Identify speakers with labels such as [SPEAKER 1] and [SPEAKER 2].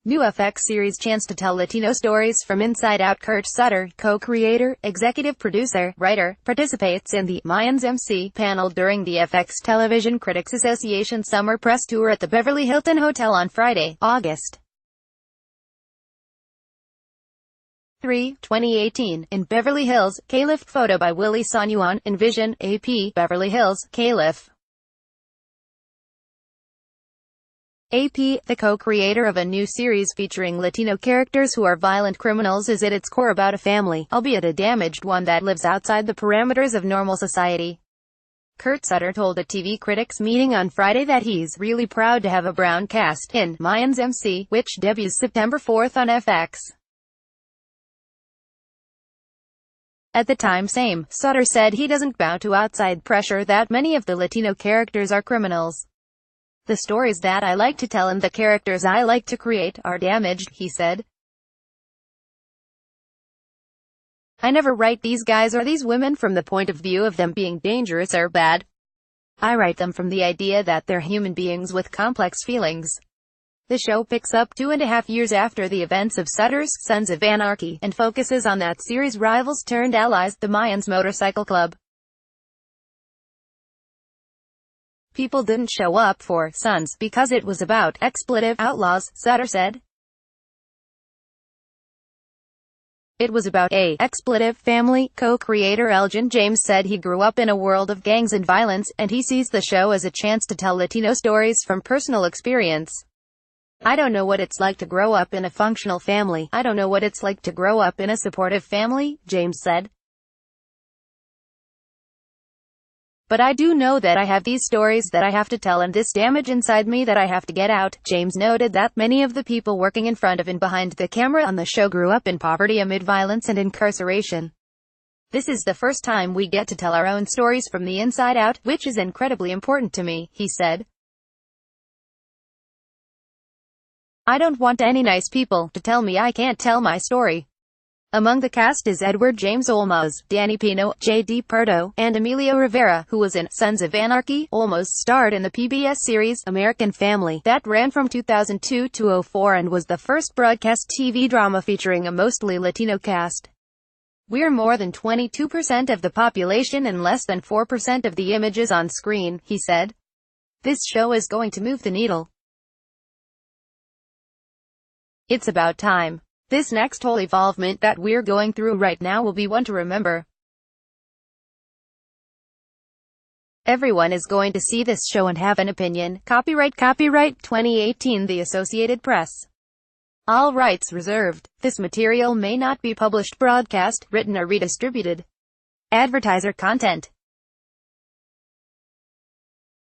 [SPEAKER 1] New FX series chance to tell Latino stories from Inside Out. Kurt Sutter, co-creator, executive producer, writer, participates in the Mayans MC panel during the FX Television Critics Association Summer Press Tour at the Beverly Hilton Hotel on Friday, August 3, 2018, in Beverly Hills. Caliph. Photo by Willie Sonuan. Envision, AP, Beverly Hills. Caliph. AP, the co-creator of a new series featuring Latino characters who are violent criminals, is at its core about a family, albeit a damaged one, that lives outside the parameters of normal society. Kurt Sutter told a TV critics meeting on Friday that he's really proud to have a brown cast in Mayans MC, which debuts September 4th on FX. At the time, Sutter said he doesn't bow to outside pressure, that many of the Latino characters are criminals. The stories that I like to tell and the characters I like to create are damaged, he said. I never write these guys or these women from the point of view of them being dangerous or bad. I write them from the idea that they're human beings with complex feelings. The show picks up 2.5 years after the events of Sutter's Sons of Anarchy, and focuses on that series' rivals turned allies, the Mayans Motorcycle Club. People didn't show up for Sons because it was about expletive outlaws, Sutter said. It was about a expletive family. Co-creator Elgin James said he grew up in a world of gangs and violence, and he sees the show as a chance to tell Latino stories from personal experience. I don't know what it's like to grow up in a functional family. I don't know what it's like to grow up in a supportive family, James said. But I do know that I have these stories that I have to tell and this damage inside me that I have to get out. James noted that many of the people working in front of and behind the camera on the show grew up in poverty amid violence and incarceration. This is the first time we get to tell our own stories from the inside out, which is incredibly important to me, he said. I don't want any nice people to tell me I can't tell my story. Among the cast is Edward James Olmos, Danny Pino, J.D. Pardo, and Emilio Rivera, who was in Sons of Anarchy. Olmos starred in the PBS series American Family, that ran from 2002 to 2004 and was the first broadcast TV drama featuring a mostly Latino cast. We're more than 22% of the population and less than 4% of the images on screen, he said. This show is going to move the needle. It's about time. This next whole evolvement that we're going through right now will be one to remember. Everyone is going to see this show and have an opinion. Copyright 2018 The Associated Press. All rights reserved. This material may not be published, broadcast, written or redistributed. Advertiser content.